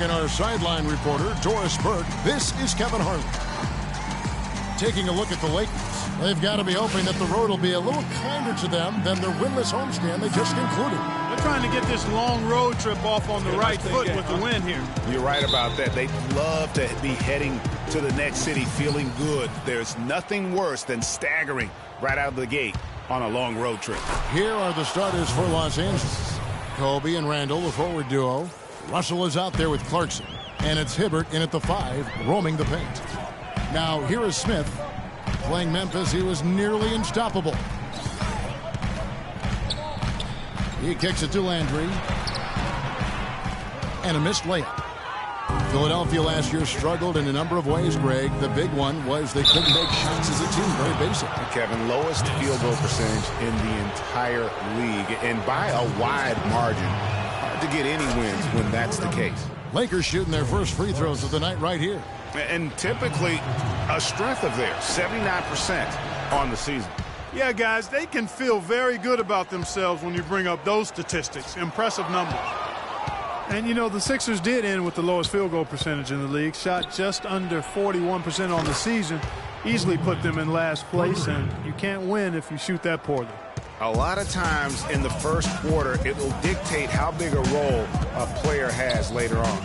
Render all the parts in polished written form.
And our sideline reporter, Doris Burke, this is Kevin Harlan. Taking a look at the Lakers, they've got to be hoping that the road will be a little kinder to them than their winless homestand they just concluded. They're trying to get this long road trip off on the right foot with the win here. You're right about that. They'd love to be heading to the next city feeling good. There's nothing worse than staggering right out of the gate on a long road trip. Here are the starters for Los Angeles. Kobe and Randall, the forward duo. Russell is out there with Clarkson. And it's Hibbert in at the 5, roaming the paint. Now, here is Smith. Playing Memphis, he was nearly unstoppable. He kicks it to Landry. And a missed layup. Philadelphia last year struggled in a number of ways, Greg. The big one was they couldn't make shots as a team. Very basic. Kevin, lowest field goal percentage in the entire league. And by a wide margin. Hard to get any wins when that's the case. Lakers shooting their first free throws of the night right here. And typically a strength of theirs, 79% on the season. Yeah, guys, they can feel very good about themselves when you bring up those statistics. Impressive numbers. And, you know, the Sixers did end with the lowest field goal percentage in the league. Shot just under 41% on the season. Easily put them in last place, and you can't win if you shoot that poorly. A lot of times in the first quarter, it will dictate how big a role a player has later on.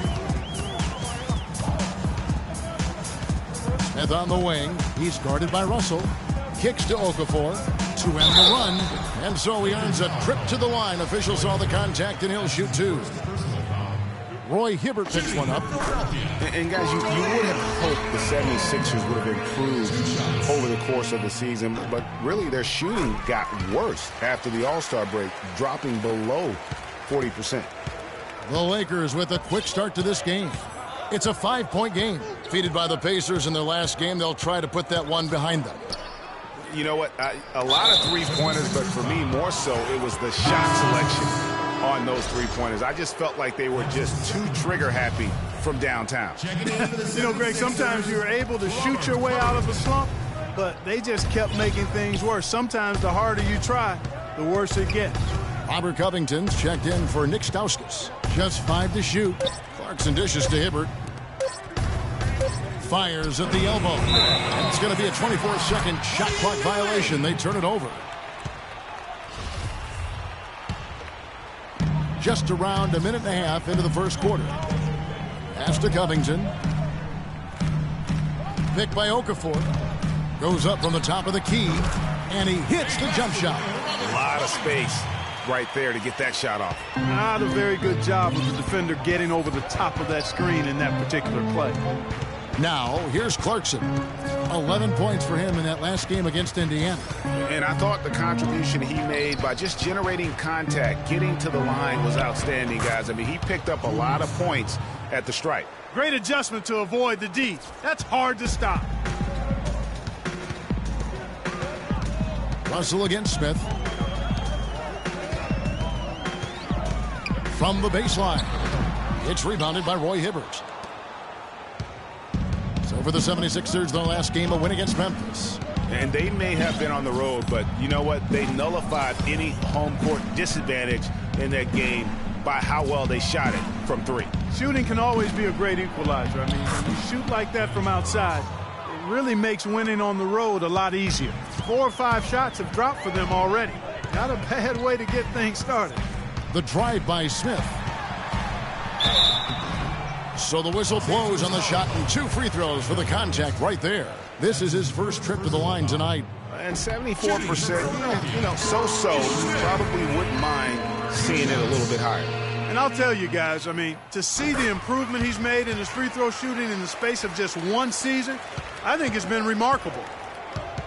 Smith on the wing. He's guarded by Russell. Kicks to Okafor to end the run. And so he earns a trip to the line. Officials saw the contact, and he'll shoot 2. Roy Hibbert picks one up. And guys, you would have hoped the 76ers would have improved over the course of the season, but really their shooting got worse after the All-Star break, dropping below 40%. The Lakers with a quick start to this game. It's a 5-point game. Defeated by the Pacers in their last game, they'll try to put that one behind them. You know what? A lot of three-pointers, but for me more so, it was the shot selection on those three-pointers. I just felt like they were just too trigger-happy from downtown. You know, Greg, sometimes you're able to shoot your way out of a slump, but they just kept making things worse. Sometimes the harder you try, the worse it gets. Robert Covington's checked in for Nick Stauskas. Just 5 to shoot. Clarkson dishes to Hibbert. Fires at the elbow. And it's going to be a 24-second shot clock violation. They turn it over. Just around a minute and a half into the first quarter. Pass to Covington. Picked by Okafor. Goes up from the top of the key. And he hits the jump shot. A lot of space right there to get that shot off. Not a very good job of the defender getting over the top of that screen in that particular play. Now, here's Clarkson. 11 points for him in that last game against Indiana. And I thought the contribution he made by just generating contact, getting to the line was outstanding, guys. I mean, he picked up a lot of points at the stripe. Great adjustment to avoid the D. That's hard to stop. Russell against Smith. From the baseline. It's rebounded by Roy Hibbert. So for the 76ers, their last game, a win against Memphis. And they may have been on the road, but you know what? They nullified any home court disadvantage in that game by how well they shot it from 3. Shooting can always be a great equalizer. I mean, when you shoot like that from outside, it really makes winning on the road a lot easier. 4 or 5 shots have dropped for them already. Not a bad way to get things started. The drive by Smith. So the whistle blows on the shot and 2 free throws for the contact right there. This is his first trip to the line tonight. And 74%, you know, so-so. You probably wouldn't mind seeing it a little bit higher. And I'll tell you guys, I mean, to see the improvement he's made in his free throw shooting in the space of just 1 season, I think it's been remarkable.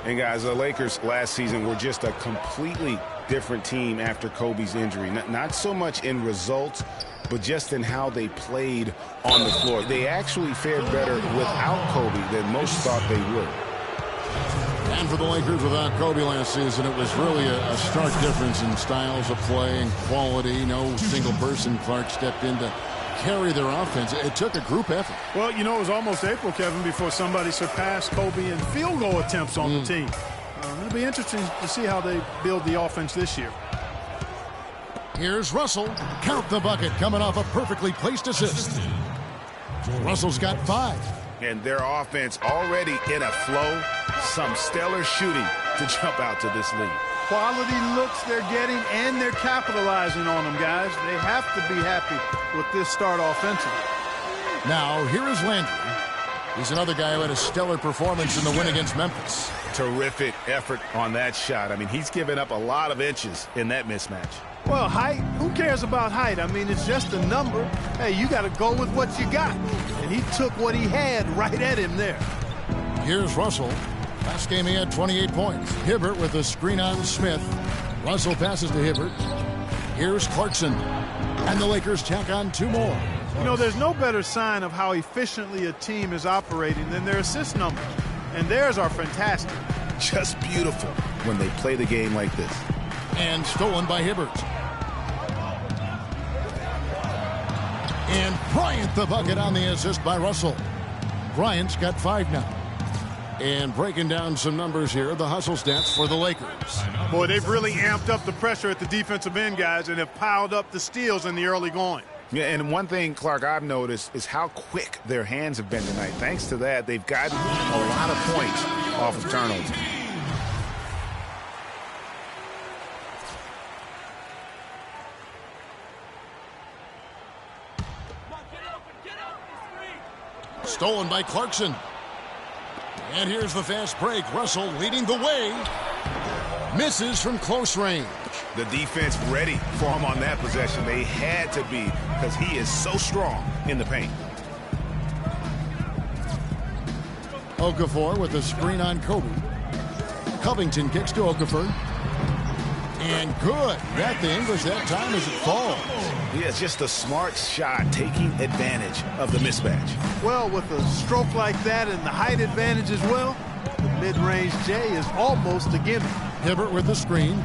And guys, the Lakers last season were just a completely different team after Kobe's injury. Not so much in results, but just in how they played on the floor. They actually fared better without Kobe than most thought they would. And for the Lakers without Kobe last season, it was really a stark difference in styles of play and quality. No single person. Clark stepped in to carry their offense. It took a group effort. Well, you know, it was almost April, Kevin, before somebody surpassed Kobe in field goal attempts on the team. It'll be interesting to see how they build the offense this year. Here's Russell. Count the bucket, coming off a perfectly placed assist. Russell's got 5. And their offense already in a flow. Some stellar shooting to jump out to this lead. Quality looks they're getting, and they're capitalizing on them, guys. They have to be happy with this start offensively. Now, here is Landry. He's another guy who had a stellar performance in the win against Memphis. Terrific effort on that shot. I mean, he's given up a lot of inches in that mismatch. Well, height, who cares about height? I mean, it's just a number. Hey, you got to go with what you got. And he took what he had right at him there. Here's Russell. Last game he had 28 points. Hibbert with a screen on Smith. Russell passes to Hibbert. Here's Clarkson. And the Lakers tack on 2 more. You know, there's no better sign of how efficiently a team is operating than their assist numbers. And theirs are fantastic. Just beautiful when they play the game like this. And stolen by Hibbert. And Bryant the bucket on the assist by Russell. Bryant's got 5 now. And breaking down some numbers here, the hustle stats for the Lakers. Boy, they've really amped up the pressure at the defensive end, guys, and have piled up the steals in the early going. Yeah, and one thing, Clark, I've noticed is how quick their hands have been tonight. Thanks to that, they've gotten a lot of points off of turnovers. Stolen by Clarkson. And here's the fast break. Russell leading the way. Misses from close range. The defense ready for him on that possession. They had to be because he is so strong in the paint. Okafor with a screen on Kobe. Covington kicks to Okafor. And good. Got the English that time as it falls. Yeah, it's just a smart shot taking advantage of the mismatch. Well, with a stroke like that and the height advantage as well, the mid-range J is almost a gimme. Hibbert with the screen.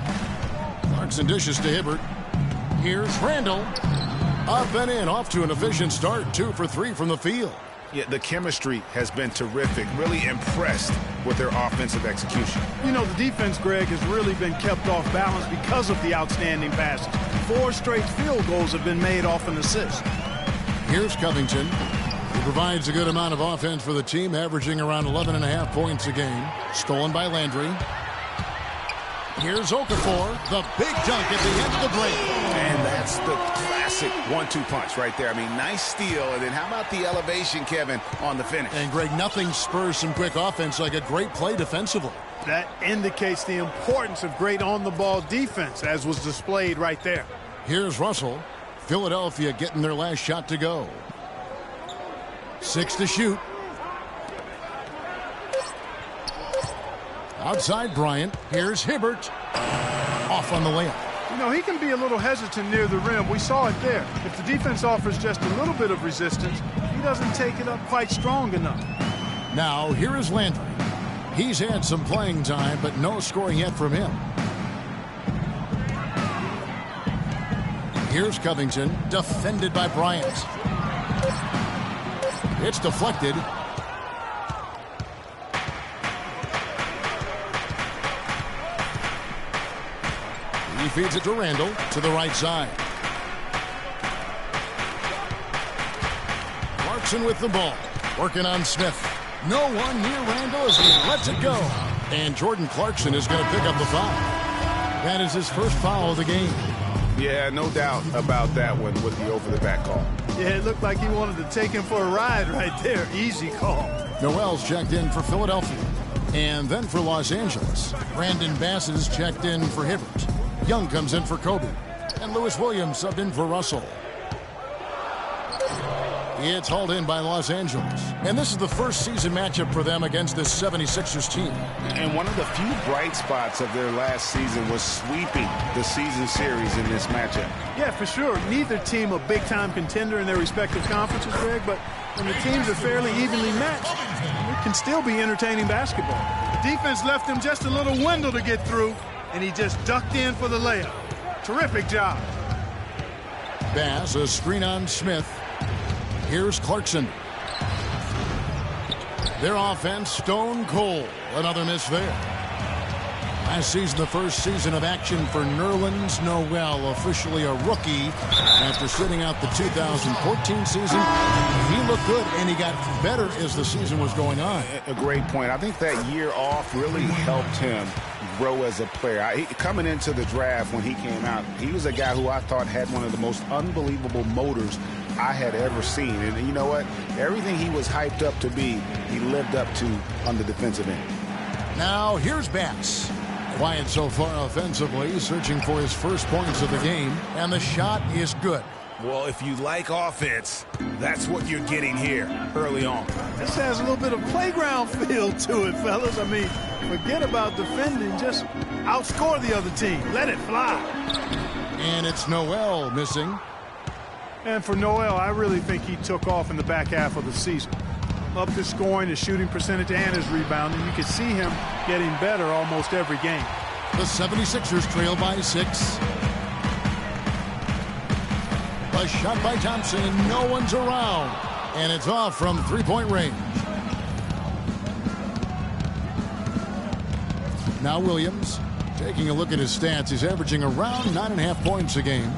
Clarkson dishes to Hibbert. Here's Randall. Up and in, off to an efficient start. 2 for 3 from the field. Yeah, the chemistry has been terrific. Really impressed with their offensive execution. You know, the defense, Greg, has really been kept off balance because of the outstanding passes. 4 straight field goals have been made off an assist. Here's Covington. He provides a good amount of offense for the team, averaging around 11.5 points a game. Stolen by Landry. Here's Okafor, the big dunk at the end of the break. And that's the classic 1-2 punch right there. I mean, nice steal. And then how about the elevation, Kevin, on the finish? And, Greg, nothing spurs some quick offense like a great play defensively. That indicates the importance of great on-the-ball defense, as was displayed right there. Here's Russell. Philadelphia getting their last shot to go. 6 to shoot. Outside Bryant. Here's Hibbert. Off on the layup. You know, he can be a little hesitant near the rim. We saw it there. If the defense offers just a little bit of resistance, he doesn't take it up quite strong enough. Now, here is Landry. He's had some playing time, but no scoring yet from him. Here's Covington, defended by Bryant. It's deflected. He feeds it to Randall to the right side. Clarkson with the ball. Working on Smith. No one near Randall as he lets it go. And Jordan Clarkson is going to pick up the foul. That is his first foul of the game. Yeah, no doubt about that one with the over-the-back call. Yeah, it looked like he wanted to take him for a ride right there. Easy call. Noel's checked in for Philadelphia. And then for Los Angeles, Brandon Bass is checked in for Hibbert. Young comes in for Kobe. And Lewis Williams subbed in for Russell. It's hauled in by Los Angeles. And this is the first season matchup for them against this 76ers team. And one of the few bright spots of their last season was sweeping the season series in this matchup. Yeah, for sure. Neither team a big-time contender in their respective conferences, Greg, but when the teams are fairly evenly matched, it can still be entertaining basketball. The defense left him just a little window to get through, and he just ducked in for the layup. Terrific job. Bass, a screen on Smith. Here's Clarkson. Their offense stone cold. Another miss there. Last season, the first season of action for Nerlens Noel, officially a rookie after sitting out the 2014 season. He looked good, and he got better as the season was going on. A great point. I think that year off really helped him grow as a player. Coming into the draft when he came out, he was a guy who I thought had one of the most unbelievable motors I had ever seen. And you know what? Everything he was hyped up to be, he lived up to on the defensive end. Now, here's Bass. Quiet so far offensively, searching for his first points of the game, and the shot is good. Well, if you like offense, that's what you're getting here early on. This has a little bit of playground feel to it, fellas. I mean, forget about defending. Just outscore the other team. Let it fly. And it's Noel missing. And for Noel, I really think he took off in the back half of the season. Up his scoring, his shooting percentage, and his rebounding. You can see him getting better almost every game. The 76ers trail by 6. A shot by Thompson. No one's around. And it's off from three-point range. Now Williams, taking a look at his stats, he's averaging around 9.5 points a game.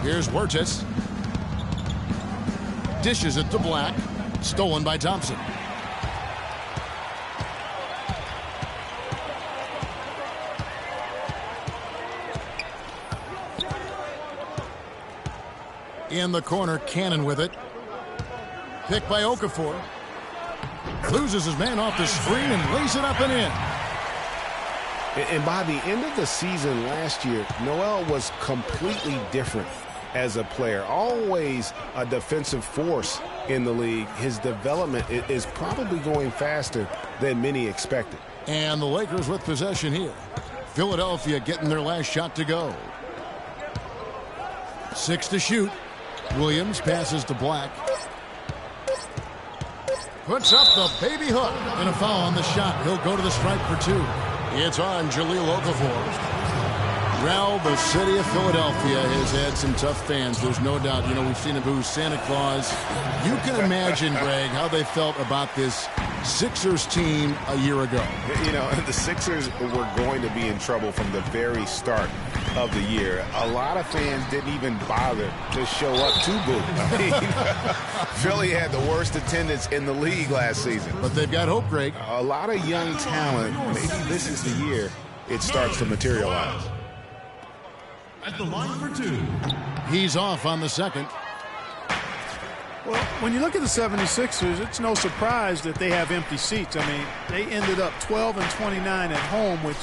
Here's Huertas. Dishes it to Black. Stolen by Thompson. In the corner, Cannon with it. Picked by Okafor. Loses his man off the screen and lays it up and in. And by the end of the season last year, Noel was completely different as a player. Always a defensive force in the league. His development is probably going faster than many expected. And the Lakers with possession here. Philadelphia getting their last shot to go. 6 to shoot. Williams passes to Black. Puts up the baby hook. And a foul on the shot. He'll go to the stripe for 2. It's on Jahlil Okafor. Well, the city of Philadelphia has had some tough fans. There's no doubt. You know, we've seen him boo Santa Claus. You can imagine, Greg, how they felt about this Sixers team a year ago. You know, the Sixers were going to be in trouble from the very start of the year. A lot of fans didn't even bother to show up to boo. I mean, Philly had the worst attendance in the league last season. But they've got hope, Greg. A lot of young talent. Maybe this is the year it starts to materialize. At the line for 2. He's off on the second. Well, when you look at the 76ers, it's no surprise that they have empty seats. I mean, they ended up 12 and 29 at home, which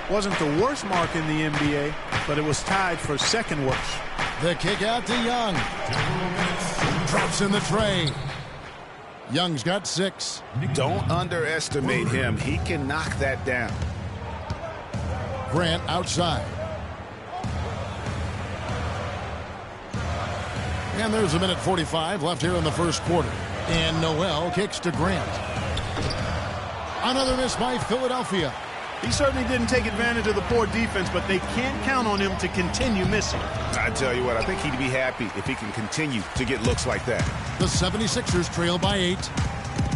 wasn't the worst mark in the NBA, but it was tied for second worst. The kick out to Young. Drops in the tray. Young's got 6. Don't underestimate him. He can knock that down. Grant outside. And there's 1:45 left here in the first quarter. And Noel kicks to Grant. Another miss by Philadelphia. He certainly didn't take advantage of the poor defense, but they can't count on him to continue missing. I tell you what, I think he'd be happy if he can continue to get looks like that. The 76ers trail by 8.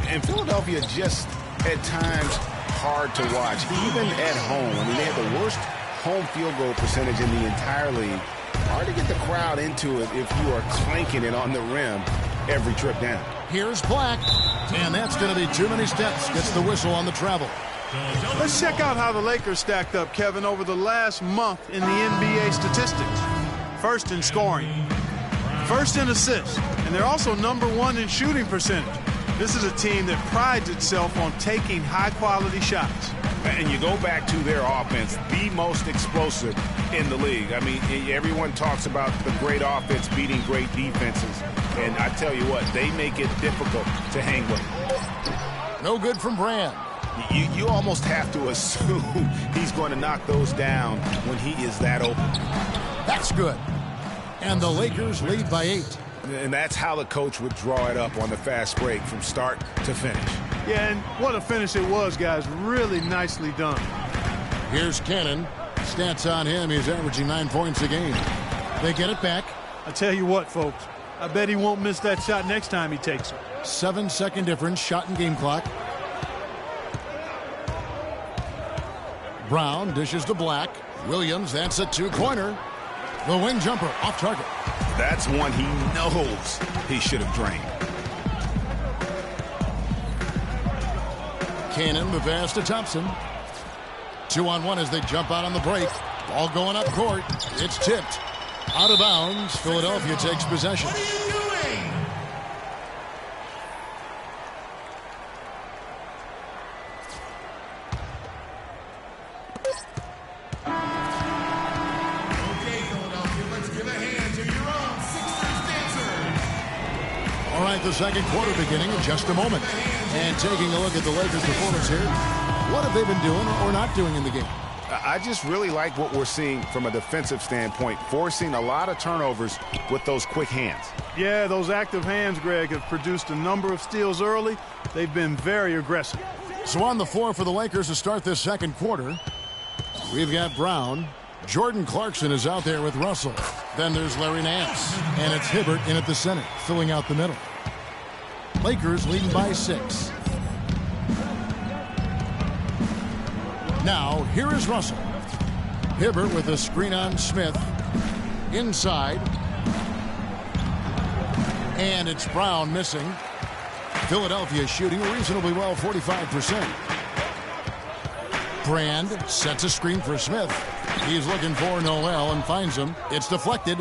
And Philadelphia just, at times, hard to watch, even at home. I mean, they had the worst home field goal percentage in the entire league. Hard to get the crowd into it if you are clanking it on the rim every trip down. Here's Black. And that's going to be too many steps. Gets the whistle on the travel. Let's check out how the Lakers stacked up, Kevin, over the last month in the NBA statistics. First in scoring, first in assists, and they're also #1 in shooting percentage. This is a team that prides itself on taking high-quality shots. And you go back to their offense, the most explosive in the league. I mean, everyone talks about the great offense beating great defenses. And I tell you what, they make it difficult to hang with. No good from Brand. You almost have to assume he's going to knock those down when he is that open. That's good. And the Lakers lead by 8. And that's how the coach would draw it up on the fast break from start to finish. Yeah, and what a finish it was, guys. Really nicely done. Here's Cannon. Stats on him, he's averaging 9 points a game. They get it back. I tell you what, folks, I bet he won't miss that shot next time he takes it. 7-second difference, shot and game clock. Brown dishes to Black. Williams, that's a two-pointer. The wing jumper off target. That's one he knows he should have drained. Cannon, the pass to Thompson. 2-on-1 as they jump out on the break. Ball going up court. It's tipped. Out of bounds. Philadelphia takes possession. What are you doing? Okay, Philadelphia, let's give a hand to your own Sixers dancers. All right, the second quarter beginning in just a moment. And taking a look at the Lakers' performance here. What have they been doing or not doing in the game? I just really like what we're seeing from a defensive standpoint, forcing a lot of turnovers with those quick hands. Yeah, those active hands, Greg, have produced a number of steals early. They've been very aggressive. So on the floor for the Lakers to start this second quarter, we've got Brown. Jordan Clarkson is out there with Russell. Then there's Larry Nance. And it's Hibbert in at the center, filling out the middle. Lakers leading by 6. Now, here is Russell. Hibbert with a screen on Smith. Inside. And it's Brown missing. Philadelphia shooting reasonably well, 45%. Brand sets a screen for Smith. He's looking for Noel and finds him. It's deflected.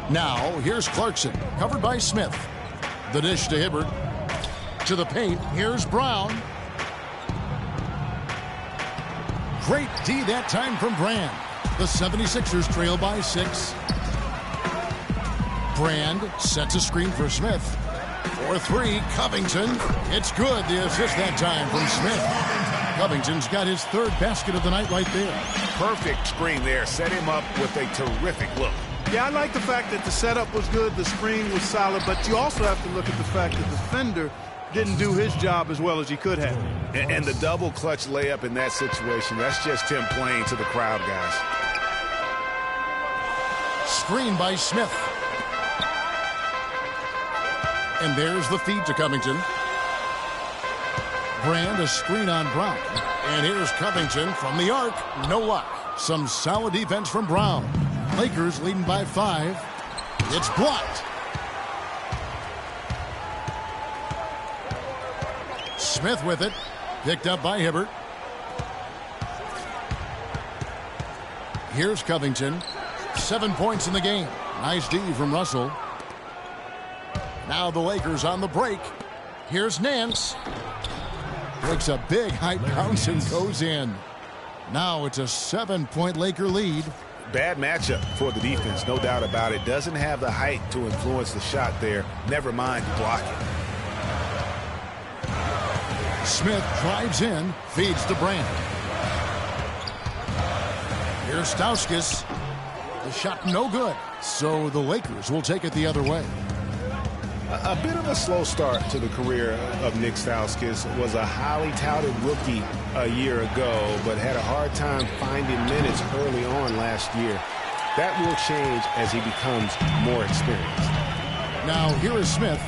Now, here's Clarkson, covered by Smith. The dish to Hibbert. To the paint. Here's Brown. Great D that time from Brand. The 76ers trail by 6. Brand sets a screen for Smith. For 3, Covington. It's good. The assist that time from Smith. Covington's got his 3rd basket of the night right there. Perfect screen there. Set him up with a terrific look. Yeah, I like the fact that the setup was good, the screen was solid, but you also have to look at the fact that the defender didn't do his job as well as he could have. And the double clutch layup in that situation, that's just him playing to the crowd, guys. Screen by Smith. And there's the feed to Covington. Brand, a screen on Brown. And here's Covington from the arc. No luck. Some solid defense from Brown. Lakers leading by 5. It's blocked. Smith with it. Picked up by Hibbert. Here's Covington. 7 points in the game. Nice D from Russell. Now the Lakers on the break. Here's Nance. Takes a big high bounce and goes in. Now it's a 7-point Laker lead. Bad matchup for the defense, no doubt about it. Doesn't have the height to influence the shot there. Never mind blocking. Smith drives in, feeds to Brand. Here's Stauskas. The shot no good. So the Lakers will take it the other way. A bit of a slow start to the career of Nick Stauskas. Was a highly touted rookie a year ago, but had a hard time finding minutes early on last year. That will change as he becomes more experienced. Now here is Smith.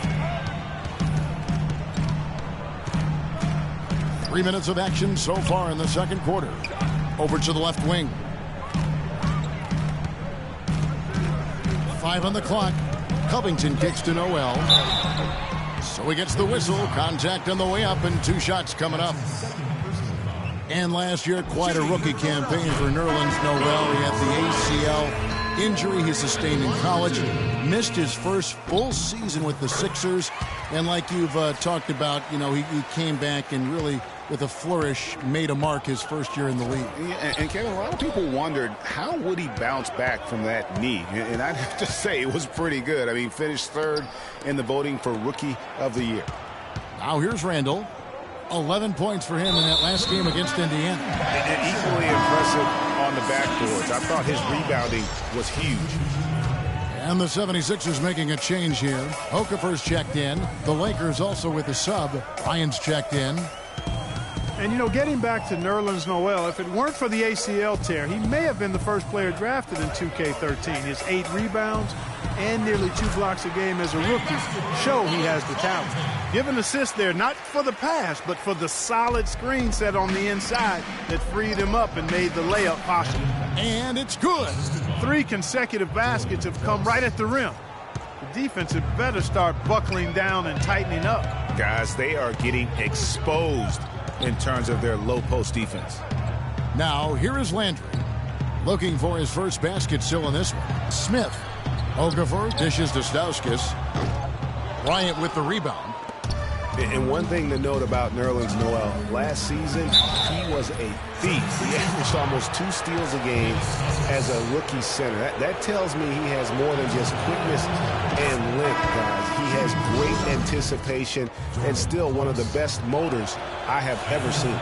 3 minutes of action so far in the second quarter. Over to the left wing. 5 on the clock. Covington kicks to Noel. So he gets the whistle. Contact on the way up and 2 shots coming up. And last year, quite a rookie campaign for Nerlens Noel. He had the ACL injury he sustained in college. Missed his first full season with the Sixers. And like you've talked about, you know, he came back and really, with a flourish, made a mark his first year in the league. Yeah, and Kevin, a lot of people wondered how would he bounce back from that knee, and I'd have to say it was pretty good. I mean, finished 3rd in the voting for Rookie of the Year. Now here's Randall. 11 points for him in that last game against Indiana. And equally impressive on the backboards. I thought his rebounding was huge. And the 76ers making a change here. Okafor's checked in. The Lakers also with a sub. Ryan's checked in. And, you know, getting back to Nerlens Noel, if it weren't for the ACL tear, he may have been the first player drafted in 2K13. His 8 rebounds and nearly 2 blocks a game as a rookie show he has the talent. Give an assist there, not for the pass, but for the solid screen set on the inside that freed him up and made the layup possible. And it's good. 3 consecutive baskets have come right at the rim. The defense had better start buckling down and tightening up. Guys, they are getting exposed in terms of their low post defense. Now, here is Landry. Looking for his first basket still in this one. Smith. Okafor dishes to Stauskas. Bryant with the rebound. And one thing to note about Nerlens Noel, last season, he was a thief. He averaged almost 2 steals a game as a rookie center. That tells me he has more than just quickness and length, guys. He has great anticipation and still one of the best motors I have ever seen.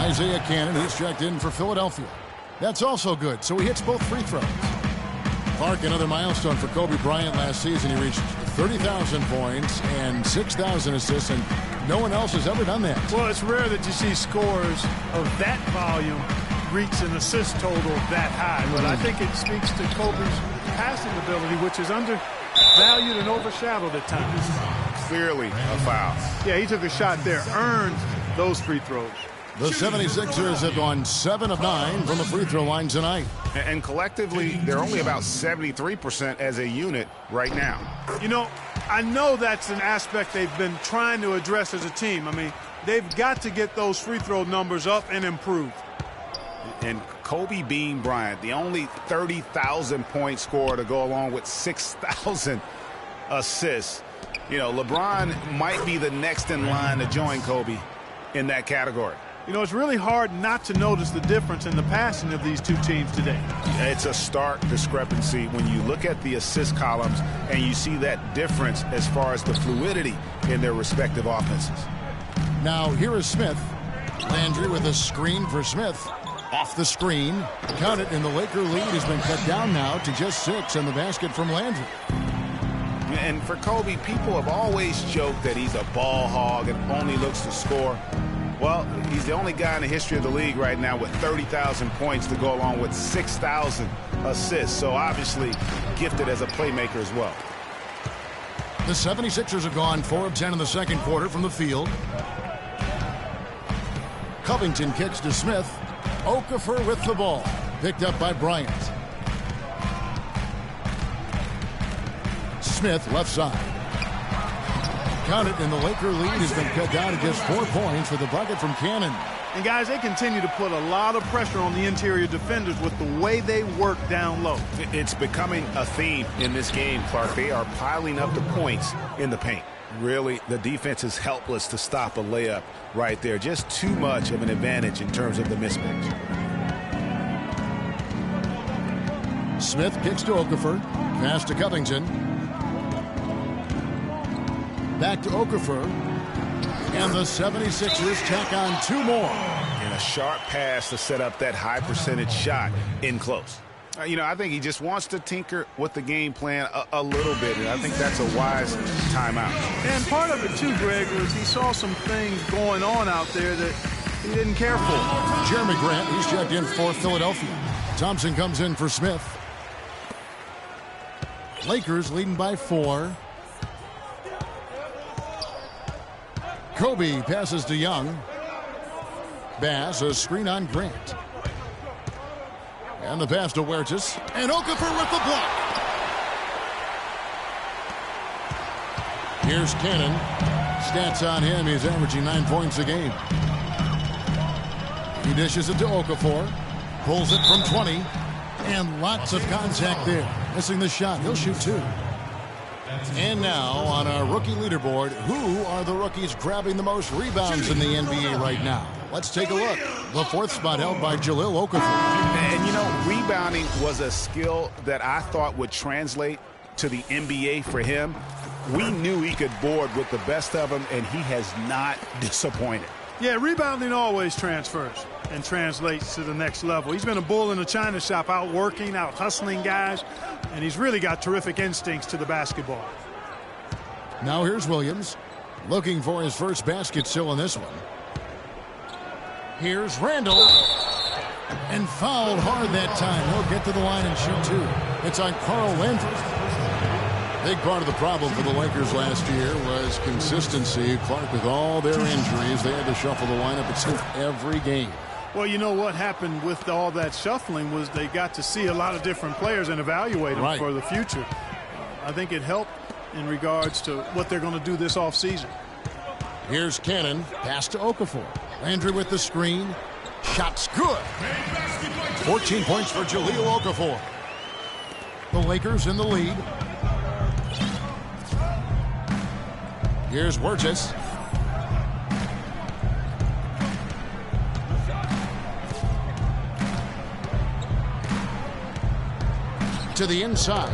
Isaiah Cannon, he's checked in for Philadelphia. That's also good, so he hits both free throws. Clark, another milestone for Kobe Bryant last season. He reached 30,000 points and 6,000 assists, and no one else has ever done that. Well, it's rare that you see scores of that volume reach an assist total that high, but I think it speaks to Kobe's passing ability, which is undervalued and overshadowed at times. Clearly a foul. Yeah, he took a shot there, earned those free throws. The 76ers have gone 7 of 9 from the free throw line tonight. And collectively, they're only about 73% as a unit right now. You know, I know that's an aspect they've been trying to address as a team. I mean, they've got to get those free throw numbers up and improve. And Kobe Bean Bryant, the only 30,000 point scorer to go along with 6,000 assists. You know, LeBron might be the next in line to join Kobe in that category. You know, it's really hard not to notice the difference in the passing of these two teams today. It's a stark discrepancy when you look at the assist columns and you see that difference as far as the fluidity in their respective offenses. Now, here is Smith. Landry with a screen for Smith. Off the screen. Count it, and the Laker lead has been cut down now to just 6 in the basket from Landry. And for Kobe, people have always joked that he's a ball hog and only looks to score. Well, he's the only guy in the history of the league right now with 30,000 points to go along with 6,000 assists. So obviously gifted as a playmaker as well. The 76ers have gone 4 of 10 in the second quarter from the field. Covington kicks to Smith. Okafor with the ball. Picked up by Bryant. Smith left side. Count it, and the Laker lead has been cut down to just 4 points with the bucket from Cannon. And guys, they continue to put a lot of pressure on the interior defenders with the way they work down low. It's becoming a theme in this game, Clark. They are piling up the points in the paint. Really, the defense is helpless to stop a layup right there. Just too much of an advantage in terms of the mismatch. Smith kicks to Okafor. Pass to Covington. Back to Okafor. And the 76ers tack on 2 more. And a sharp pass to set up that high percentage shot in close. You know, I think he just wants to tinker with the game plan a little bit, and I think that's a wise timeout. And part of it, too, Greg, was he saw some things going on out there that he didn't care for. Jeremy Grant, he's checked in for Philadelphia. Thompson comes in for Smith. Lakers leading by 4. Kobe passes to Young. Bass, a screen on Grant. And the pass to Huertas. And Okafor with the block. Here's Cannon. Stats on him. He's averaging 9 points a game. He dishes it to Okafor. Pulls it from 20. And lots of contact there. Missing the shot. He'll shoot 2. And now on our rookie leaderboard, who are the rookies grabbing the most rebounds in the NBA right now? Let's take a look. The 4th spot held by Jahlil Okafor. And, you know, rebounding was a skill that I thought would translate to the NBA for him. We knew he could board with the best of them, and he has not disappointed. Yeah, rebounding always transfers and translates to the next level. He's been a bull in the china shop, out working, out hustling guys, and he's really got terrific instincts to the basketball. Now here's Williams, looking for his first basket still in this one. Here's Randall. And fouled hard that time. He'll get to the line and shoot two. It's on Carl Landry. Big part of the problem for the Lakers last year was consistency. Clark, with all their injuries, they had to shuffle the lineup, it seemed, every game. Well, you know what happened with all that shuffling was they got to see a lot of different players and evaluate them for the future. I think it helped in regards to what they're going to do this offseason. Here's Cannon. Pass to Okafor. Landry with the screen. Shot's good. 14 points for Jahlil Okafor. The Lakers in the lead. Here's Wirtz. To the inside.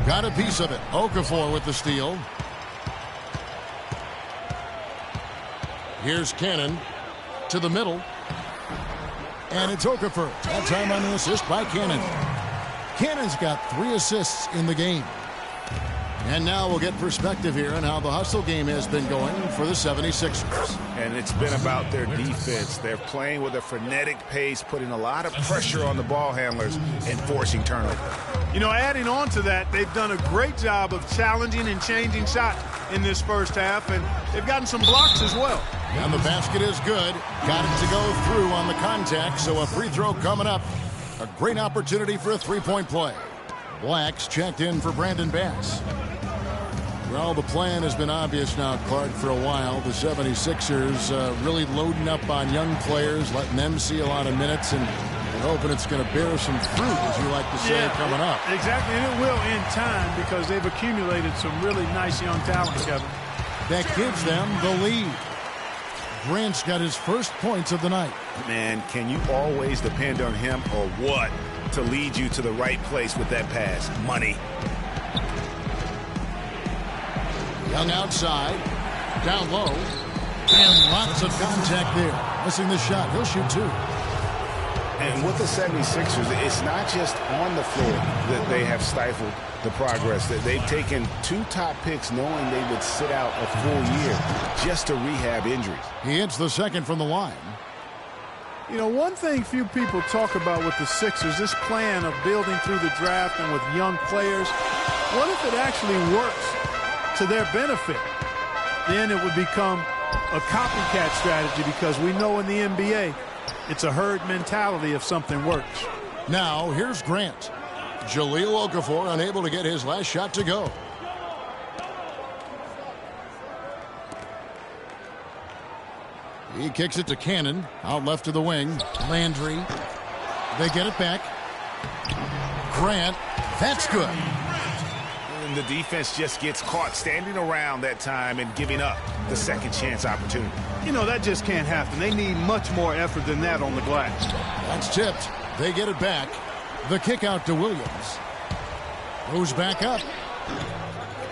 Got a piece of it. Okafor with the steal. Here's Cannon to the middle. And it's Okafor. That time on the assist by Cannon. Cannon's got 3 assists in the game. And now we'll get perspective here on how the hustle game has been going for the 76ers. And it's been about their defense. They're playing with a frenetic pace, putting a lot of pressure on the ball handlers and forcing turnovers. You know, adding on to that, they've done a great job of challenging and changing shots in this first half, and they've gotten some blocks as well. And the basket is good. Got it to go through on the contact, so a free throw coming up. A great opportunity for a three-point play. Black's checked in for Brandon Bass. Well, the plan has been obvious now, Clark, for a while. The 76ers really loading up on young players, letting them see a lot of minutes, and hoping it's going to bear some fruit, as you like to say, coming up. Exactly, and it will in time because they've accumulated some really nice young talent, Kevin. That gives them the lead. Grant's got his first points of the night. Man, can you always depend on him or what to lead you to the right place with that pass? Money. Young outside, down low, and lots of contact there. Missing the shot. He'll shoot two. And with the 76ers, it's not just on the floor that they have stifled the progress. That they've taken 2 top picks knowing they would sit out a full year just to rehab injuries. He hits the second from the line. You know, one thing few people talk about with the Sixers, this plan of building through the draft and with young players, what if it actually works to their benefit? Then it would become a copycat strategy because we know in the NBA it's a herd mentality if something works. Now here's Grant. Jahlil Okafor unable to get his last shot to go. He kicks it to Cannon out left of the wing. Landry. They get it back. Grant. That's good. And the defense just gets caught standing around that time and giving up the second chance opportunity. You know, that just can't happen. They need much more effort than that on the glass. That's tipped. They get it back. The kick out to Williams. Goes back up.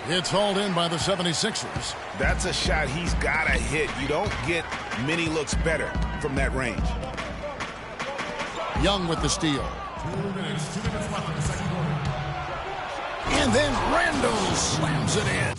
It's hauled in by the 76ers. That's a shot he's got to hit. You don't get many looks better from that range. Young with the steal. 2 minutes left in the second quarter. And then Randall slams it in.